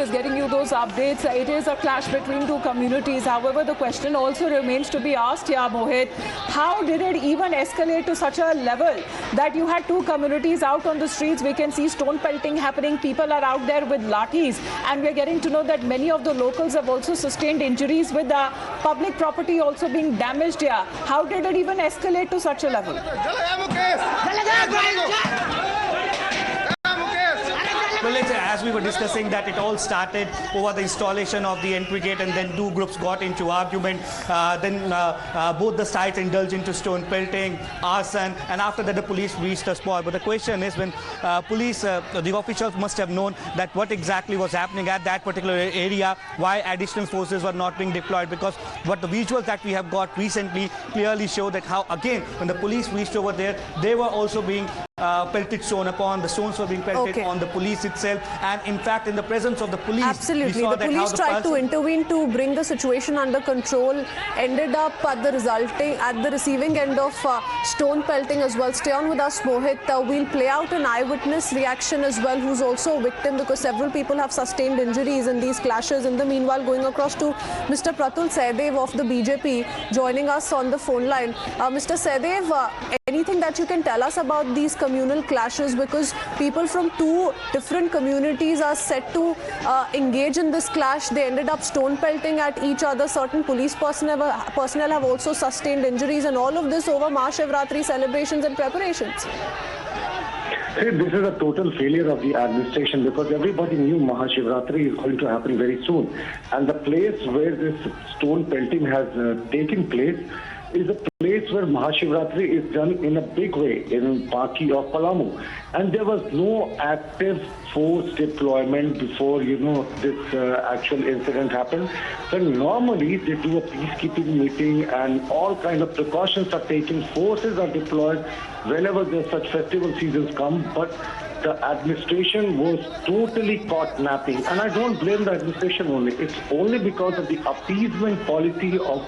is getting you those updates. It is a clash between two communities. However, the question also remains to be asked here, Mohit. How did it even escalate to such a level that you had two communities out on the streets? We can see stone pelting happening. People are out there with lathis. And we're getting to know that many of the locals have also sustained injuries, with the public property also being damaged here. How did it even escalate to such a level? Well, as we were discussing, that it all started over the installation of the entry gate, and then two groups got into argument. Then both the sides indulged into stone pelting, arson, and after that the police reached the spot. But the question is, when the officials must have known that what exactly was happening at that particular area, why additional forces were not being deployed, because what the visuals that we have got recently clearly show that how, again, when the police reached over there, they were also being pelted stone upon. The stones were being pelted on the police itself, and in fact in the presence of the police, absolutely, the police tried to intervene to bring the situation under control, ended up at the receiving end of stone pelting as well. Stay on with us, Mohit. We'll play out an eyewitness reaction as well, who's also a victim, because several people have sustained injuries in these clashes. In the meanwhile, going across to Mr. Pratul Sehdev of the BJP, joining us on the phone line. Mr. Sehdev, anything that you can tell us about these communal clashes, because people from two different communities are set to engage in this clash. They ended up stone pelting at each other. Certain police personnel have also sustained injuries, and all of this over Mahashivratri celebrations and preparations. See, this is a total failure of the administration, because everybody knew Mahashivratri is going to happen very soon, and the place where this stone pelting has taken place is a place where Mahashivratri is done in a big way in Paki of Palamu, and there was no active force deployment before this actual incident happened. So normally they do a peacekeeping meeting and all kind of precautions are taken. Forces are deployed whenever there's such festival seasons come, but the administration was totally caught napping, and I don't blame the administration only. It's only because of the appeasement policy of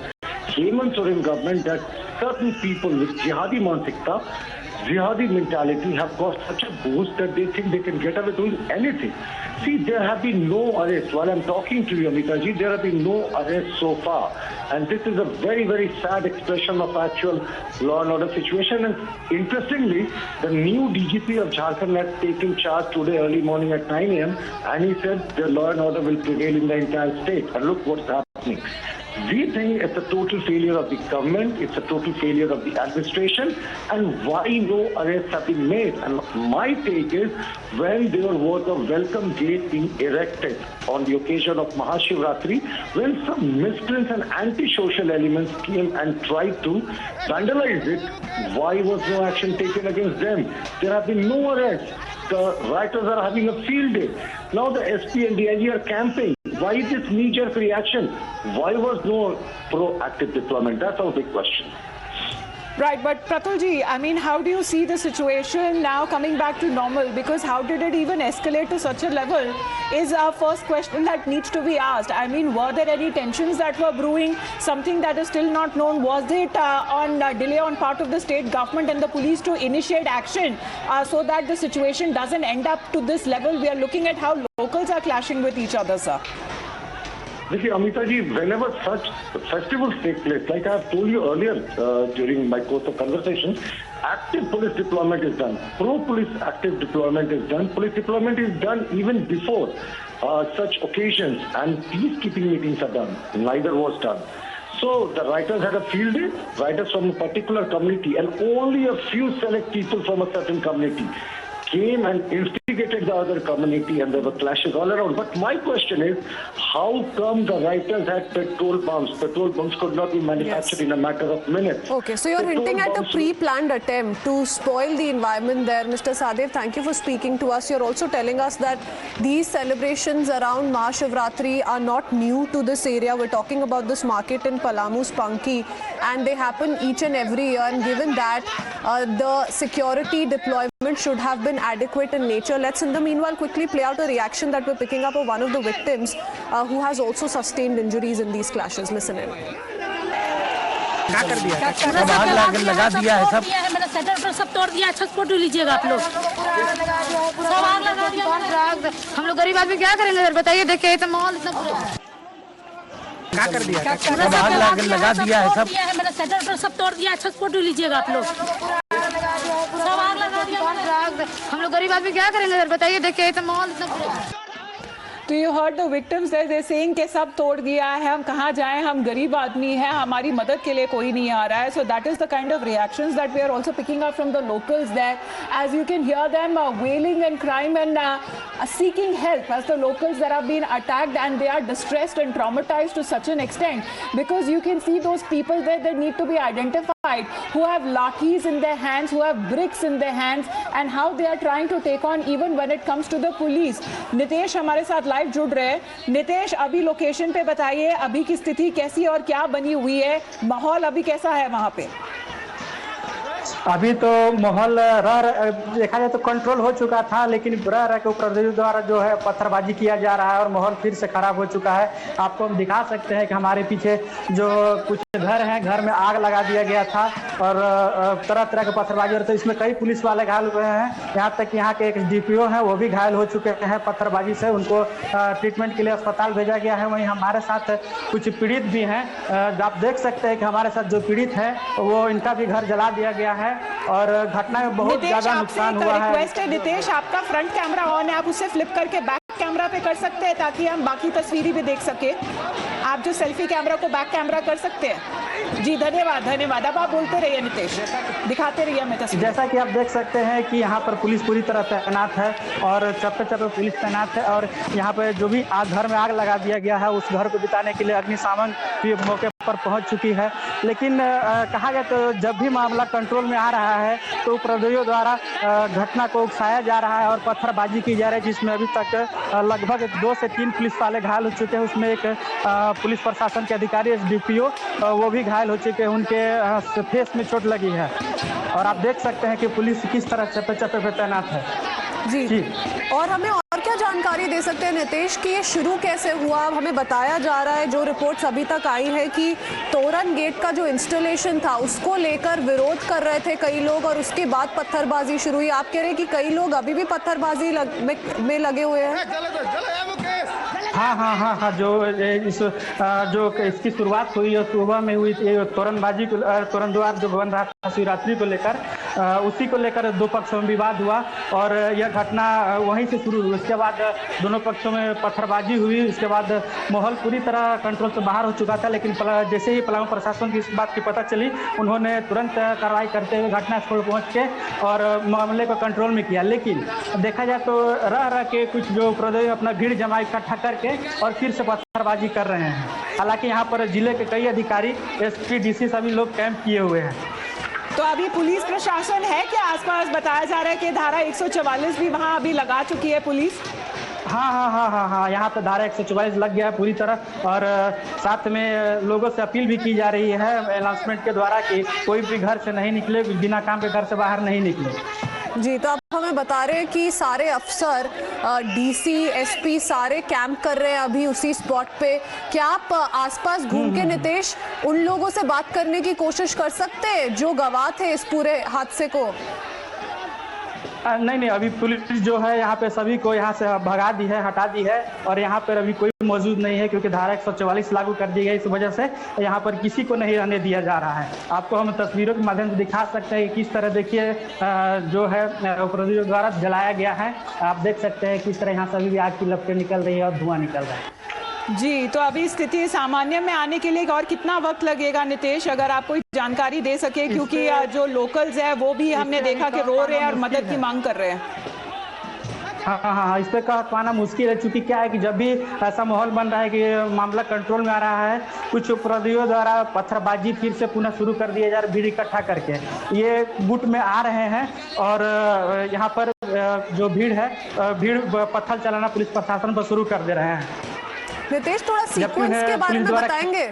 Hemant Soren government that certain people with jihadi mansikta, jihadi mentality have got such a boost that they think they can get away doing anything. See, there have been no arrests. While I'm talking to you, Amitaji, there have been no arrests so far. And this is a very, very sad expression of actual law and order situation. And interestingly, the new DGP of Jharkhand has taken charge today early morning at 9 a.m. and he said the law and order will prevail in the entire state. And look what's happening. We think it's a total failure of the government, it's a total failure of the administration, and why no arrests have been made. And my take is, when there was a welcome gate being erected on the occasion of Mahashivratri, when some miscreants and anti-social elements came and tried to vandalize it, why was no action taken against them? There have been no arrests. The rioters are having a field day. Now the SP and DIG are camping. Why this knee-jerk reaction? Why was no proactive deployment? That's our big question. Right, but Pratulji, I mean, how do you see the situation now coming back to normal? Because how did it even escalate to such a level is our first question that needs to be asked. I mean, were there any tensions that were brewing? Something that is still not known. Was it on delay on part of the state government and the police to initiate action so that the situation doesn't end up to this level? We are looking at how locals are clashing with each other, sir. See, Amitaji, whenever such festivals take place, like I have told you earlier during my course of conversations, active police deployment is done. Pro-police active deployment is done. Police deployment is done even before such occasions, and peacekeeping meetings are done. Neither was done. So the writers had a field day, writers from a particular community, and only a few select people from a certain community came and instigated the other community, and there were clashes all around. But my question is, how come the writers had petrol pumps? Petrol pumps could not be manufactured in a matter of minutes. Okay, so you're hinting at a pre-planned attempt to spoil the environment there. Mr. Sehdev, thank you for speaking to us. You're also telling us that these celebrations around Mahashivratri are not new to this area. We're talking about this market in Palamu's Panki, and they happen each and every year. And given that, the security deployment should have been adequate in nature. Let's in the meanwhile quickly play out a reaction that we're picking up of one of the victims who has also sustained injuries in these clashes. Listen in. क्या कर दिया? आग लगा दिया है सब। Shutter सब तोड़ दिया। अच्छा फोटो लीजिएगा आप लोग। सब आग लगा दिया। हम लोग गरीब आदमी क्या करेंगे सर बताइए। देखिए तो माहौल इतना बुरा है। क्या कर दिया? सब आग लगा दिया है। सब मेरा शटर सब तोड़ दिया। अच्छा फोटो लीजिएगा आप लोग। सब आग लगा दिया। हम लोग गरीब आदमी क्या करेंगे सर बताइए। देखिए तो माहौल इतना बुरा है। तो you heard the victims there, they're saying कि सब तोड़ दिया है, हम कहाँ जाएं, हम गरीब आदमी हैं, हमारी मदद के लिए कोई नहीं आ रहा है. So that is the kind of reactions that we are also picking up from the locals there, as you can hear them wailing and crying and seeking help as the locals that have been attacked, and they are distressed and traumatized to such an extent, because you can see those people there that need to be identified, who have lathis in their hands, who have bricks in their hands, and how they are trying to take on even when it comes to the police. Nitesh हमारे साथ live जुड़ रहे हैं. नितेश, अभी location पे बताइए, अभी की स्थिति कैसी और क्या बनी हुई है, माहौल अभी कैसा है वहाँ पे? अभी तो माहौल देखा जाए तो कंट्रोल हो चुका था, लेकिन रह के उपद्रवियों द्वारा जो है पत्थरबाजी किया जा रहा है और माहौल फिर से खराब हो चुका है. आपको हम दिखा सकते हैं कि हमारे पीछे जो कुछ घर हैं, घर में आग लगा दिया गया था और तरह तरह के पत्थरबाजी. और तो इसमें कई पुलिस वाले घायल हुए हैं. यहाँ तक कि यहाँ के एक DPO हैं, वो भी घायल हो चुके हैं पत्थरबाजी से. उनको ट्रीटमेंट के लिए अस्पताल भेजा गया है. वहीं हमारे साथ कुछ पीड़ित भी हैं. आप देख सकते हैं कि हमारे साथ जो पीड़ित है वो इनका भी घर जला दिया गया है और घटना में बहुत ज्यादा नुकसान हुआ है. रिक्वेस्ट है नितेश, आपका फ्रंट कैमरा ऑन है, आप उसे फ्लिप करके बैक कैमरा पे कर सकते हैं ताकि हम बाकी तस्वीरें भी देख सके. आप जो सेल्फी कैमरा को बैक कैमरा कर सकते हैं. जी धन्यवाद धन्यवाद. अब आप बोलते रहिए नितेश, दिखाते रहिए हमें तस्वीर. जैसा कि आप देख सकते हैं कि यहाँ पर पुलिस पूरी तरह तैनात है और चप्पे चप्पे पुलिस तैनात है. और यहाँ पर जो भी घर में आग लगा दिया गया है, उस घर को बिताने के लिए अग्निशमन भी मौके पर पहुंच चुकी है. लेकिन कहा जाए तो जब भी मामला कंट्रोल में आ रहा है तो उपद्रवियों द्वारा घटना को उकसाया जा रहा है और पत्थरबाजी की जा रही है, जिसमें अभी तक लगभग 2 से 3 पुलिस वाले घायल हो चुके हैं. उसमें एक पुलिस प्रशासन के अधिकारी DPO वो भी घायल हो चुके हैं. उनके फेस में चोट लगी है और आप देख सकते हैं कि पुलिस किस तरह चप्पे चप्पे पे तैनात है. जी. और हमें और क्या जानकारी दे सकते हैं नितेश कि ये शुरू कैसे हुआ? हमें बताया जा रहा है, जो रिपोर्ट्स अभी तक आई है, कि तोरण गेट का जो इंस्टॉलेशन था उसको लेकर विरोध कर रहे थे कई लोग और उसके बाद पत्थरबाजी शुरू हुई. आप कह रहे हैं कि कई लोग अभी भी पत्थरबाजी में लगे हुए हैं. हाँ, जो इसकी शुरुआत हुई है सुबह में हुई थी. तोरणबाजी को तोरण द्वार जो बन रहा था शिवरात्रि को लेकर, उसी को लेकर 2 पक्षों में विवाद हुआ और यह घटना वहीं से शुरू हुई. उसके बाद दोनों पक्षों में पत्थरबाजी हुई. उसके बाद माहौल पूरी तरह कंट्रोल से बाहर हो चुका था. लेकिन जैसे ही पलामू प्रशासन की इस बात की पता चली, उन्होंने तुरंत कार्रवाई करते हुए घटनास्थल पर पहुंच के और मामले को कंट्रोल में किया. लेकिन देखा जाए तो रह के कुछ जो उपद्रवी अपना भीड़ जमा इकट्ठा करके और फिर से पत्थरबाजी कर रहे हैं. हालांकि यहाँ पर जिले के कई अधिकारी, SP DC सभी लोग कैंप किए हुए हैं. तो अभी पुलिस प्रशासन है क्या आसपास? बताया जा रहा है कि धारा 144 भी वहाँ अभी लगा चुकी है पुलिस. हाँ, यहाँ पे धारा 144 लग गया है पूरी तरह. और साथ में लोगों से अपील भी की जा रही है अनाउंसमेंट के द्वारा कि कोई भी घर से नहीं निकले, बिना काम के घर से बाहर नहीं निकले. जी. तो आप हमें बता रहे हैं कि सारे अफसर, DC, SP सारे कैंप कर रहे हैं अभी उसी स्पॉट पे. क्या आप आसपास घूम के नितेश उन लोगों से बात करने की कोशिश कर सकते हैं जो गवाह थे इस पूरे हादसे को? नहीं, अभी पुलिस जो है यहाँ पे सभी को यहाँ से भगा दी है, हटा दी है और यहाँ पर अभी कोई मौजूद नहीं है, क्योंकि धारा 144 लागू कर दी गई. इस वजह से यहाँ पर किसी को नहीं रहने दिया जा रहा है. आपको हम तस्वीरों के माध्यम से दिखा सकते हैं कि किस तरह देखिए जो है उपद्रवियों द्वारा जलाया गया है. आप देख सकते हैं किस तरह यहाँ सभी भी आग की लपटें निकल रही है और धुआं निकल रहा है. जी. तो अभी स्थिति सामान्य में आने के लिए और कितना वक्त लगेगा नितेश, अगर आप कोई जानकारी दे सके, क्योंकि जो लोकल्स है वो भी हमने देखा कि रो रहे हैं और मदद की मांग कर रहे हैं. हाँ, इस पर कह पाना मुश्किल है. चूंकि क्या है कि जब भी ऐसा माहौल बन रहा है कि मामला कंट्रोल में आ रहा है, कुछ उपद्रवियों द्वारा पत्थरबाजी फिर से पुनः शुरू कर दिया जा रहा है. भीड़ इकट्ठा करके ये गुट में आ रहे हैं और यहाँ पर जो भीड़ है, भीड़ पत्थर चलाना पुलिस प्रशासन पर शुरू कर दे रहे हैं. नितेश, थोड़ा सीक्वेंस के बारे में बताएंगे?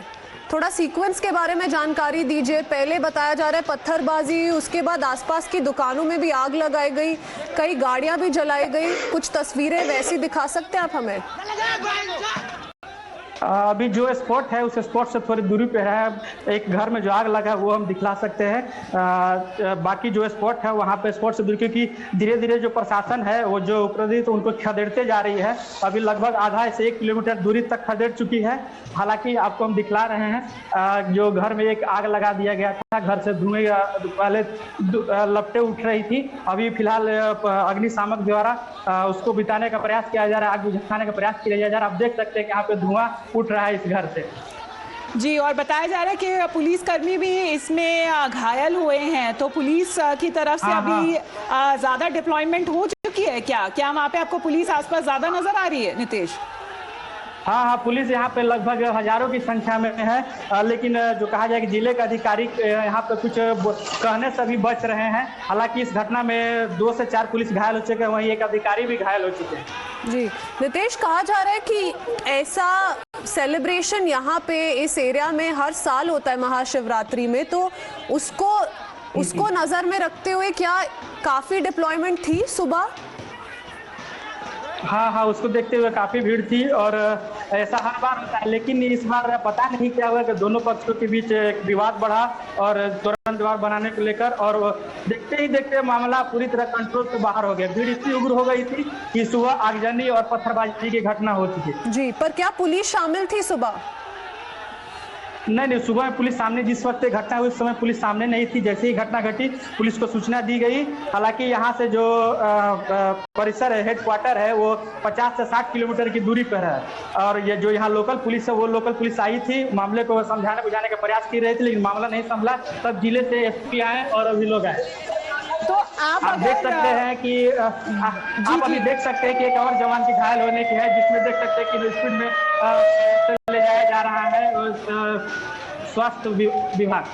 थोड़ा सीक्वेंस के बारे में जानकारी दीजिए. पहले बताया जा रहा है पत्थरबाजी, उसके बाद आसपास की दुकानों में भी आग लगाई गई, कई गाड़ियां भी जलाई गई. कुछ तस्वीरें वैसी दिखा सकते हैं आप हमें? अभी जो स्पॉट है उस स्पॉट से थोड़ी दूरी पे है एक घर में जो आग लगा वो हम दिखला सकते हैं। बाकी जो स्पॉट है वहाँ पे स्पॉट से दूर, क्योंकि धीरे धीरे जो प्रशासन है वो जो उपरोधित तो उनको खदेड़ते जा रही है। अभी लगभग आधा से 1 किलोमीटर दूरी तक खदेड़ चुकी है। हालांकि आपको हम दिखला रहे हैं जो घर में एक आग लगा दिया गया था, घर से धुएं पहले लपटें उठ रही थी। अभी फिलहाल अग्निशामक द्वारा उसको बिताने का प्रयास किया जा रहा है, आग बुझाने का प्रयास किया जा रहा है। आप देख सकते हैं कि यहाँ पे धुआं उठ रहा है इस घर से। जी, और बताया जा रहा है कि पुलिसकर्मी भी इसमें घायल हुए हैं, तो पुलिस की तरफ से अभी ज्यादा डिप्लॉयमेंट हो चुकी है क्या वहाँ पे आपको पुलिस आसपास ज्यादा नजर आ रही है नितेश? हाँ, पुलिस यहाँ पे लगभग हजारों की संख्या में है, लेकिन जो कहा जाए कि जिले के अधिकारी यहाँ पे कुछ कहने से भी बच रहे हैं। हालांकि इस घटना में 2 से 4 पुलिस घायल हो चुके हैं, वहीं एक अधिकारी भी घायल हो चुके हैं। जी नितेश, कहा जा रहा है कि ऐसा सेलिब्रेशन यहाँ पे इस एरिया में हर साल होता है महाशिवरात्रि में, तो उसको नजर में रखते हुए क्या काफी डिप्लॉयमेंट थी सुबह? हाँ, उसको देखते हुए काफी भीड़ थी और ऐसा हर बार होता है, लेकिन इस बार पता नहीं क्या हुआ कि दोनों पक्षों के बीच एक विवाद बढ़ा और तोरण द्वार बनाने को लेकर, और देखते ही देखते मामला पूरी तरह कंट्रोल से बाहर हो गया। भीड़ इतनी उग्र हो गई थी कि सुबह आगजनी और पत्थरबाजी की घटना हो चुकी। जी, पर क्या पुलिस शामिल थी सुबह? नहीं, सुबह में पुलिस सामने, जिस वक्त घटना हुई उस समय पुलिस सामने नहीं थी। जैसे ही घटना घटी पुलिस को सूचना दी गई। हालांकि यहाँ से जो परिसर है, हेडक्वार्टर है, वो 50 से 60 किलोमीटर की दूरी पर है, और ये जो यहाँ लोकल पुलिस है वो लोकल पुलिस आई थी, मामले को समझाने बुझाने का प्रयास कर रही थी, लेकिन मामला नहीं संभला। तब जिले से एसपी आए और अभी लोग आए। तो आप देख सकते हैं कि आप अभी देख सकते हैं कि एक और जवान की घायल होने की है, जिसमें देख सकते हैं कि स्पीड में ले जाया जा रहा है स्वास्थ्य विभाग।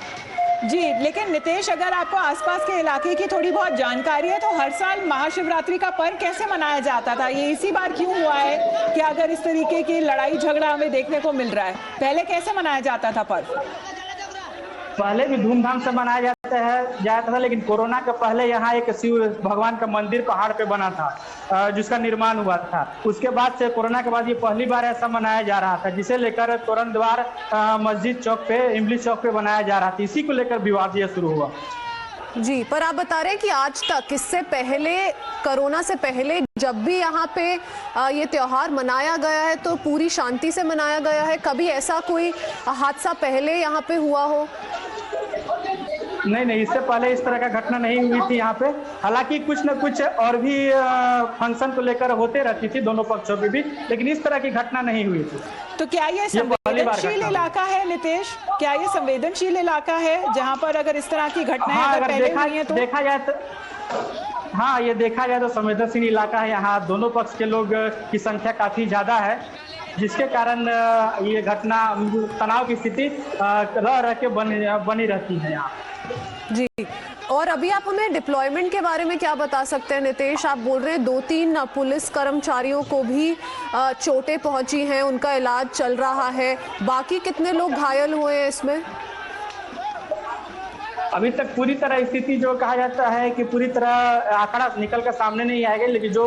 जी, लेकिन नितेश, अगर आपको आसपास के इलाके की थोड़ी बहुत जानकारी है तो हर साल महाशिवरात्रि का पर्व कैसे मनाया जाता था? ये इसी बार क्यों हुआ है कि अगर इस तरीके की लड़ाई झगड़ा हमें देखने को मिल रहा है? पहले कैसे मनाया जाता था पर्व? पहले भी धूमधाम से मनाया जाता था, लेकिन कोरोना के पहले यहाँ एक शिव भगवान का मंदिर पहाड़ पे बना था जिसका निर्माण हुआ था। उसके बाद से कोरोना के बाद ये पहली बार ऐसा मनाया जा रहा था, जिसे लेकर तोरण द्वार मस्जिद चौक पे, इमली चौक पे बनाया जा रहा था। इसी को लेकर विवाद ये शुरू हुआ। जी, पर आप बता रहे हैं कि आज तक, इससे पहले, कोरोना से पहले जब भी यहाँ पे ये त्योहार मनाया गया है तो पूरी शांति से मनाया गया है? कभी ऐसा कोई हादसा पहले यहाँ पे हुआ हो? नहीं, इससे पहले इस तरह का घटना नहीं हुई थी यहाँ पे। हालांकि कुछ न कुछ और भी फंक्शन को लेकर होते रहती थी दोनों पक्षों पे भी, लेकिन इस तरह की घटना नहीं हुई थी। तो क्या ये संवेदनशील इलाका है नितेश? क्या ये संवेदनशील इलाका है जहाँ पर अगर इस तरह की घटनाएं अगर पहले हुई हैं तो? देखा जाए तो हाँ, ये देखा जाए तो संवेदनशील इलाका है। यहाँ दोनों पक्ष के लोग की संख्या काफी ज्यादा है, जिसके कारण ये घटना तनाव की स्थिति रह के बनी रहती है यहाँ। जी, और अभी आप हमें डिप्लॉयमेंट के बारे में क्या बता सकते हैं नितेश? आप बोल रहे हैं 2-3 पुलिस कर्मचारियों को भी चोटें पहुंची हैं, उनका इलाज चल रहा है। बाकी कितने लोग घायल हुए हैं इसमें? अभी तक पूरी तरह स्थिति जो कहा जाता है कि पूरी तरह आंकड़ा निकल कर सामने नहीं आएगा, लेकिन जो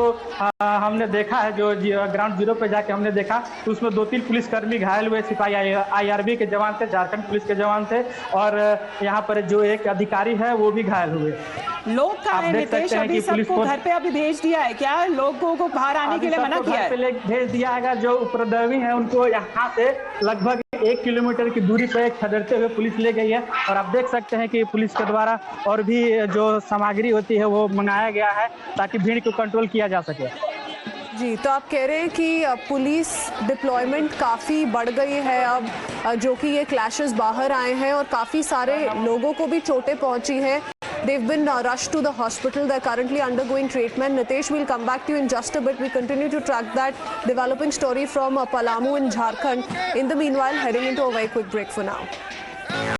हमने देखा है, जो ग्राउंड जीरो पे जाके हमने देखा, तो उसमें 2-3 पुलिसकर्मी घायल हुए। सिपाही IRB के जवान थे, झारखंड पुलिस के जवान थे, और यहाँ पर जो एक अधिकारी है वो भी घायल हुए। लोग कहाँ हैं नितेश? अभी सबको घर पे अभी भेज दिया है क्या? लोगों को बाहर आने के लिए मना किया है? भेज दिया है। जो उपद्रवी है उनको यहाँ से लगभग 1 किलोमीटर की दूरी पर खदेड़ते हुए पुलिस ले गई है, और आप देख सकते हैं कि पुलिस के द्वारा और भी जो सामग्री होती है वो मंगाया गया है ताकि भीड़ को कंट्रोल किया जा सके। जी, तो आप कह रहे हैं कि पुलिस डिप्लॉयमेंट काफ़ी बढ़ गई है अब, जो कि ये क्लैशेस बाहर आए हैं और काफ़ी सारे लोगों को भी चोटें पहुंची हैं। They've been rushed to the hospital. They're currently undergoing treatment. Nitesh, we'll come back to you in just a bit. We continue to track that developing story from Palamu in Jharkhand. In the meanwhile, heading into a very quick break for now.